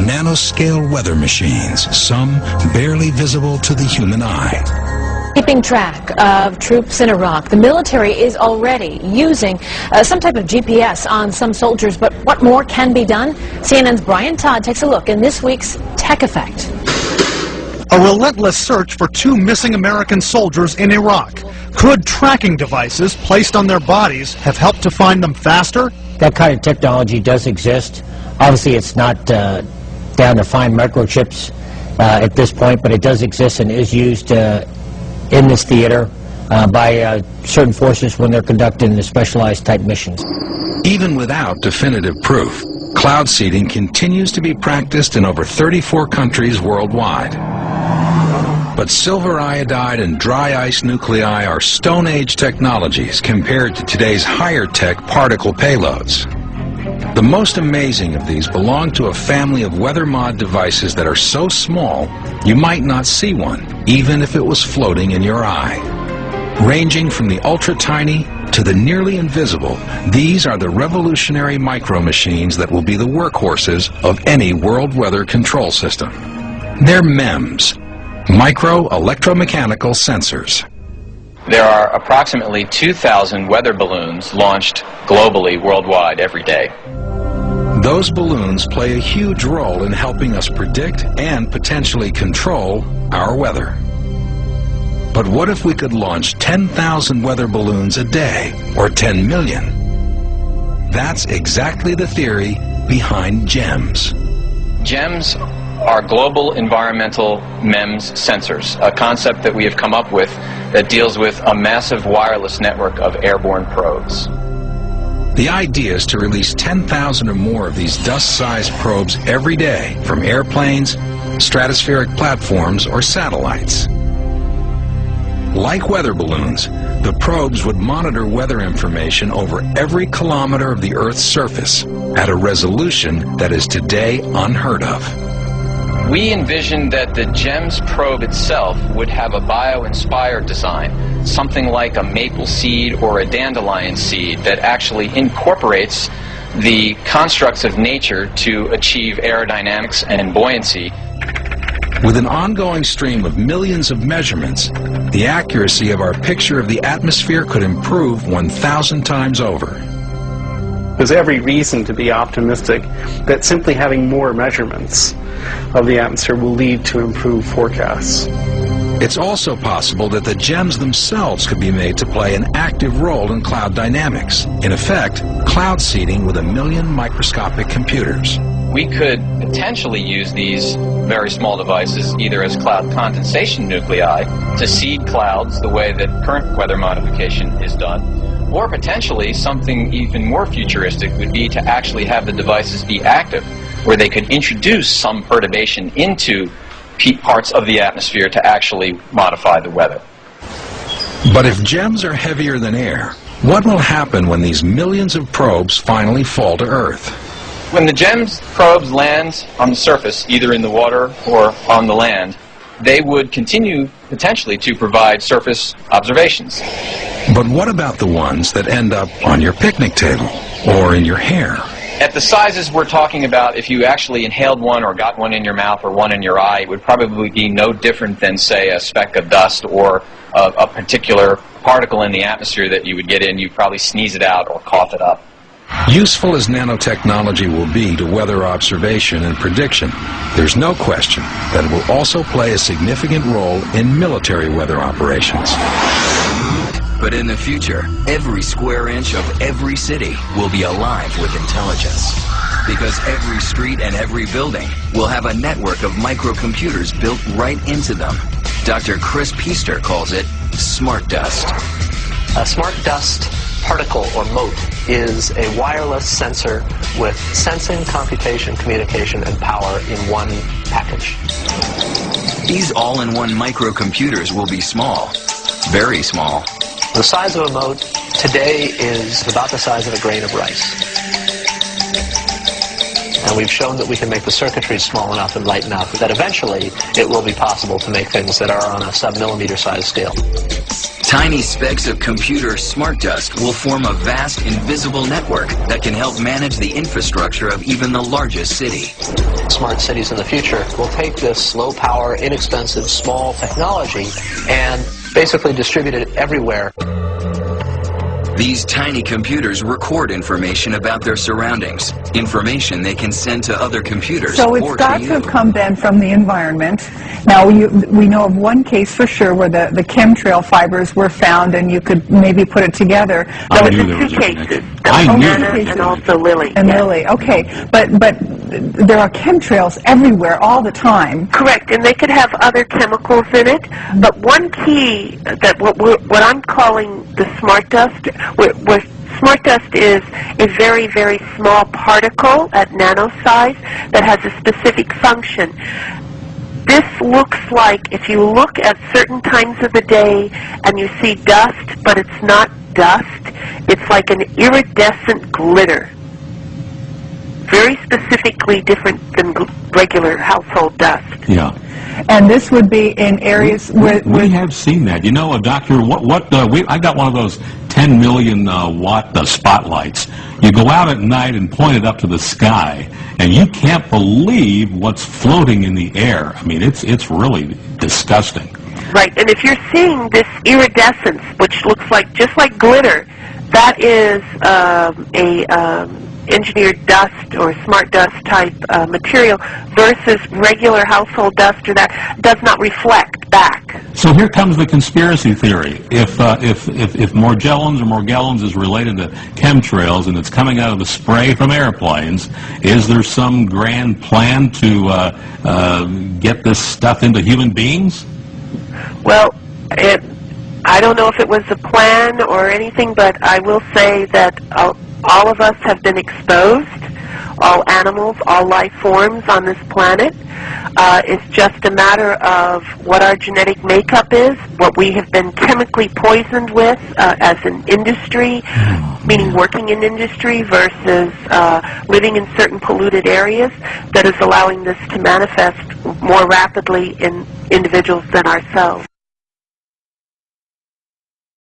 nanoscale weather machines, some barely visible to the human eye. Keeping track of troops in Iraq, the military is already using some type of GPS on some soldiers, but what more can be done? CNN's Brian Todd takes a look in this week's Tech Effect. A relentless search for 2 missing American soldiers in Iraq. Could tracking devices placed on their bodies have helped to find them faster? That kind of technology does exist. Obviously, it's not down to fine microchips at this point, but it does exist and is used in this theater by certain forces when they're conducting the specialized type missions. Even without definitive proof, cloud seeding continues to be practiced in over 34 countries worldwide. But silver iodide and dry ice nuclei are Stone Age technologies compared to today's higher-tech particle payloads. The most amazing of these belong to a family of weather mod devices that are so small you might not see one, even if it was floating in your eye. Ranging from the ultra-tiny to the nearly invisible, these are the revolutionary micro-machines that will be the workhorses of any world weather control system. They're MEMS, micro electromechanical sensors. There are approximately 2,000 weather balloons launched globally, worldwide, every day. Those balloons play a huge role in helping us predict and potentially control our weather. But what if we could launch 10,000 weather balloons a day, or 10 million? That's exactly the theory behind GEMS. GEMS are global environmental MEMS sensors, a concept that we have come up with that deals with a massive wireless network of airborne probes. The idea is to release 10,000 or more of these dust-sized probes every day from airplanes, stratospheric platforms, or satellites. Like weather balloons, the probes would monitor weather information over every kilometer of the Earth's surface at a resolution that is today unheard of. We envisioned that the GEMS probe itself would have a bio-inspired design, something like a maple seed or a dandelion seed that actually incorporates the constructs of nature to achieve aerodynamics and buoyancy. With an ongoing stream of millions of measurements, the accuracy of our picture of the atmosphere could improve 1,000 times over. There's every reason to be optimistic that simply having more measurements of the atmosphere will lead to improved forecasts. It's also possible that the GEMS themselves could be made to play an active role in cloud dynamics. In effect, cloud seeding with 1 million microscopic computers. We could potentially use these very small devices either as cloud condensation nuclei to seed clouds the way that current weather modification is done, or potentially something even more futuristic would be to actually have the devices be active, where they could introduce some perturbation into parts of the atmosphere to actually modify the weather. But if GEMS are heavier than air, what will happen when these millions of probes finally fall to Earth? When the GEMS probes land on the surface, either in the water or on the land, they would continue potentially to provide surface observations. But what about the ones that end up on your picnic table or in your hair? At the sizes we're talking about, if you actually inhaled one or got one in your mouth or one in your eye, it would probably be no different than, say, a speck of dust or a particular particle in the atmosphere that you would get in. You'd probably sneeze it out or cough it up. Useful as nanotechnology will be to weather observation and prediction, there's no question that it will also play a significant role in military weather operations. But in the future, every square inch of every city will be alive with intelligence. Because every street and every building will have a network of microcomputers built right into them. Dr. Chris Piester calls it smart dust. A smart dust particle or mote is a wireless sensor with sensing, computation, communication, and power in one package. These all-in-one microcomputers will be small, very small. The size of a mote today is about the size of a grain of rice. And we've shown that we can make the circuitry small enough and light enough that eventually it will be possible to make things that are on a sub-millimeter size scale. Tiny specks of computer smart dust will form a vast invisible network that can help manage the infrastructure of even the largest city. Smart cities in the future will take this low power, inexpensive, small technology and basically distribute it everywhere. These tiny computers record information about their surroundings, information they can send to other computers So it's or got to to you. have come then from the environment. Now, we know of one case for sure where the chemtrail fibers were found and you could maybe put it together. I knew there was a connection. I knew there was a And also Lily. And Lily, okay. But there are chemtrails everywhere all the time. Correct, and they could have other chemicals in it. But one key that what I'm calling the smart dust, where smart dust is a very, very small particle at nano size that has a specific function. This looks like, if you look at certain times of the day and you see dust, but it's not dust, it's like an iridescent glitter. Very specifically different than regular household dust. Yeah. And this would be in areas where... We have seen that. You know, Doctor, I got one of those 10 million watt spotlights. You go out at night and point it up to the sky, and you can't believe what's floating in the air. I mean, it's really disgusting. Right, and if you're seeing this iridescence, which looks like just like glitter, that is engineered dust or smart dust type material versus regular household dust, or that does not reflect back. So here comes the conspiracy theory. If Morgellons or Morgellons is related to chemtrails and it's coming out of the spray from airplanes, is there some grand plan to get this stuff into human beings? Well, I don't know if it was a plan or anything, but I will say that all of us have been exposed, all animals, all life forms on this planet. It's just a matter of what our genetic makeup is, what we have been chemically poisoned with as an industry, meaning working in industry versus living in certain polluted areas, that is allowing this to manifest more rapidly in individuals than ourselves.